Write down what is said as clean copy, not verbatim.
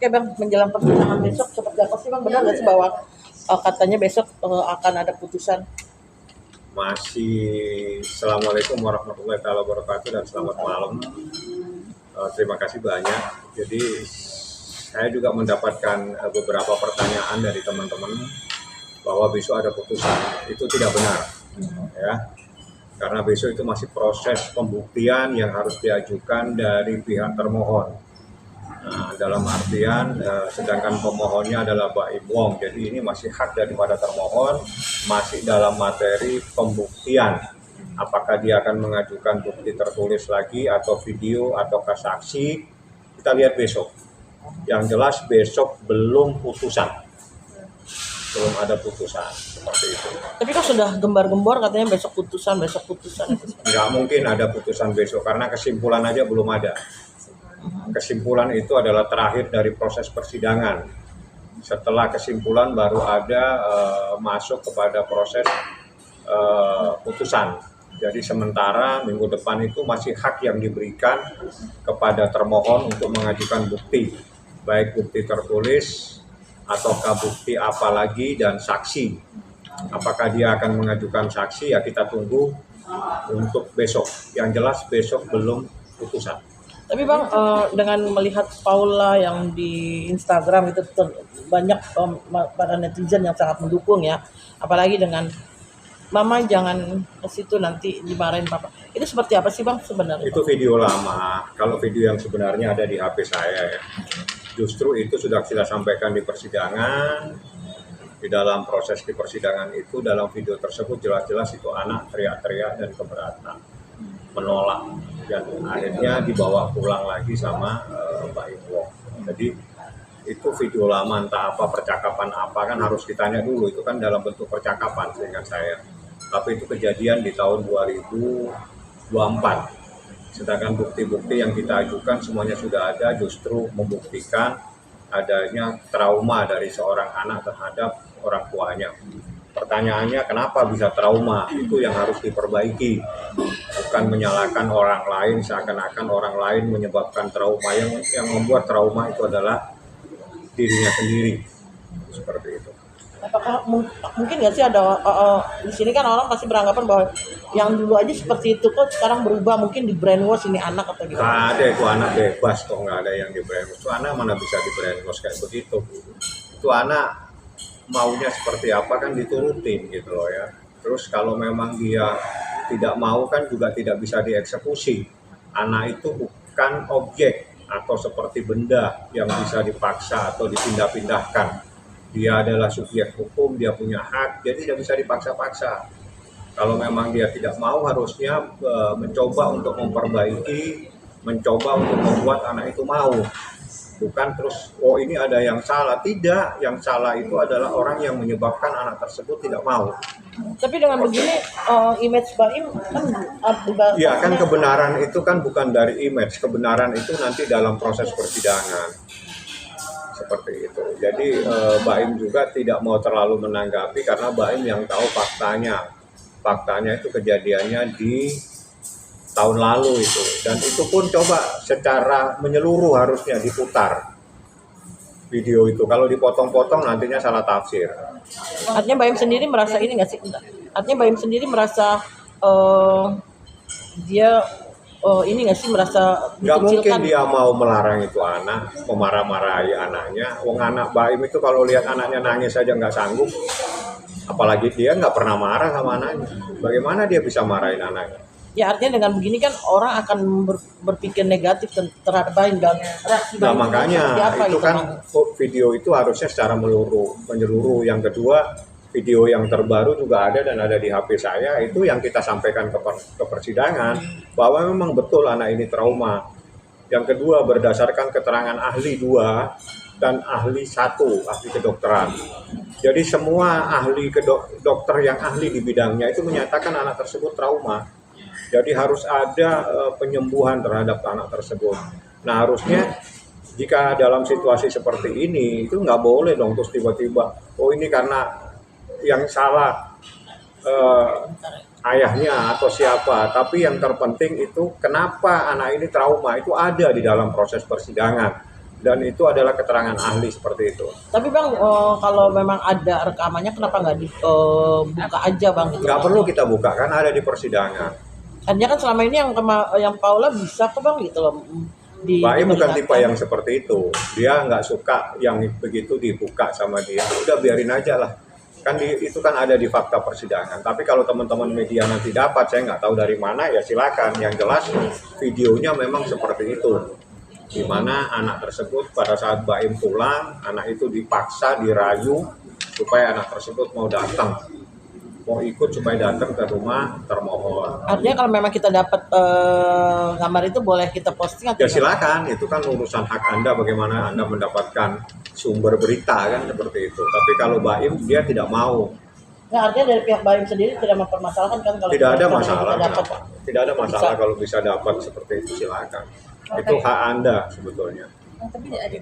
Oke Bang, menjelang persidangan besok seperti apa sih Bang? Benar nggak sih bahwa katanya besok akan ada putusan? Assalamualaikum warahmatullahi wabarakatuh dan selamat malam. Terima kasih banyak. Jadi saya juga mendapatkan beberapa pertanyaan dari teman-teman bahwa besok ada putusan. Itu tidak benar, ya. Karena besok itu masih proses pembuktian yang harus diajukan dari pihak termohon. Dalam artian sedangkan pemohonnya adalah Baim Wong, jadi ini masih hak daripada termohon, masih dalam materi pembuktian. Apakah dia akan mengajukan bukti tertulis lagi atau video atau saksi, kita lihat besok. Yang jelas besok belum putusan, belum ada putusan seperti itu. Tapi kan sudah gembar-gembor katanya besok putusan. Nggak mungkin ada putusan besok karena kesimpulan aja belum ada. Kesimpulan itu adalah terakhir dari proses persidangan. Setelah kesimpulan baru ada masuk kepada proses putusan. Jadi sementara minggu depan itu masih hak yang diberikan kepada termohon untuk mengajukan bukti, baik bukti tertulis ataukah bukti apa lagi dan saksi. Apakah dia akan mengajukan saksi, ya kita tunggu untuk besok. Yang jelas besok belum putusan. Tapi Bang, dengan melihat Paula yang di Instagram itu banyak para netizen yang sangat mendukung ya, apalagi dengan Mama jangan ke situ nanti dimarahin Papa. Itu seperti apa sih Bang sebenarnya? Itu video lama. Kalau video yang sebenarnya ada di HP saya ya. Justru itu sudah kita sampaikan di persidangan. Di dalam proses di persidangan itu, dalam video tersebut jelas-jelas itu anak teriak-teriak dan keberatan, menolak, dan akhirnya dibawa pulang lagi sama Mbak Iwo. Jadi itu video lama, entah apa percakapan apa, kan harus ditanya dulu, itu kan dalam bentuk percakapan seingat saya. Tapi itu kejadian di tahun 2024. Sedangkan bukti-bukti yang kita ajukan semuanya sudah ada, justru membuktikan adanya trauma dari seorang anak terhadap orang tuanya. Pertanyaannya kenapa bisa trauma? Itu yang harus diperbaiki. Bukan menyalahkan orang lain seakan-akan orang lain menyebabkan trauma. Yang membuat trauma itu adalah dirinya sendiri. Seperti itu. Apakah mungkin nggak sih ada di sini kan orang pasti beranggapan bahwa yang dulu aja seperti itu kok sekarang berubah, mungkin di brainwash ini anak atau gimana? Nggak ada, itu anak bebas kok, nggak ada yang di brainwash. Itu anak mana bisa di brainwash kayak begitu. Itu anak maunya seperti apa kan diturutin gitu loh ya. Terus kalau memang dia tidak mau kan juga tidak bisa dieksekusi. Anak itu bukan objek atau seperti benda yang bisa dipaksa atau dipindah-pindahkan. Dia adalah subjek hukum, dia punya hak, jadi tidak bisa dipaksa-paksa. Kalau memang dia tidak mau, harusnya mencoba untuk memperbaiki, mencoba untuk membuat anak itu mau. Bukan terus, oh ini ada yang salah. Tidak, yang salah itu adalah orang yang menyebabkan anak tersebut tidak mau. Tapi dengan begini, image Baim kan ya kan kebenaran itu kan bukan dari image, kebenaran itu nanti dalam proses persidangan. Seperti itu. Jadi Baim juga tidak mau terlalu menanggapi karena Baim yang tahu faktanya. Faktanya itu kejadiannya di tahun lalu itu, dan itu pun coba secara menyeluruh harusnya diputar video itu. Kalau dipotong-potong nantinya salah tafsir. Artinya Baim sendiri merasa ini nggak sih? Artinya Baim sendiri merasa dia ini nggak sih merasa nggak mungkin dia mau melarang itu anak, memarah-marahi anaknya. Wong anak Baim itu kalau lihat anaknya nangis saja nggak sanggup, apalagi dia nggak pernah marah sama anaknya. Bagaimana dia bisa marahin anaknya? Ya artinya dengan begini kan orang akan berpikir negatif terhadap Baim dan reaksi Baim. Nah makanya itu kan video itu harusnya secara menyeluruh. Yang kedua, video yang terbaru juga ada dan ada di HP saya, itu yang kita sampaikan ke persidangan bahwa memang betul anak ini trauma. Yang kedua, berdasarkan keterangan ahli 2 dan ahli 1, ahli kedokteran. Jadi semua ahli dokter yang ahli di bidangnya itu menyatakan anak tersebut trauma. Jadi harus ada penyembuhan terhadap anak tersebut. Nah harusnya jika dalam situasi seperti ini itu nggak boleh dong terus tiba-tiba, oh ini karena yang salah ayahnya atau siapa. Tapi yang terpenting itu kenapa anak ini trauma, itu ada di dalam proses persidangan. dan itu adalah keterangan ahli seperti itu. Tapi Bang, kalau memang ada rekamannya kenapa nggak dibuka aja Bang? Gitu? Nggak perlu kita buka, kan ada di persidangan. Artinya kan selama ini yang Paula bisa kok Bang gitu loh. Baim bukan tipe yang seperti itu. Dia nggak suka yang begitu dibuka sama dia. Udah biarin aja lah. Kan itu kan ada di fakta persidangan. Tapi kalau teman-teman media nanti dapat, saya nggak tahu dari mana, ya silakan. Yang jelas videonya memang seperti itu. Di mana anak tersebut pada saat Baim pulang, anak itu dipaksa, dirayu supaya anak tersebut mau datang, mau ikut supaya datang ke rumah termohon. Artinya kalau memang kita dapat gambar itu boleh kita posting atau Ya silakan, itu kan urusan hak Anda bagaimana Anda mendapatkan sumber berita kan seperti itu. Tapi kalau Baim dia tidak mau. Nah, artinya dari pihak Baim sendiri tidak mempermasalahkan kan kalau Tidak ada kita masalah. dapat. Tidak ada masalah kalau bisa dapat seperti itu, silakan. Itu hak Anda sebetulnya. Tapi ada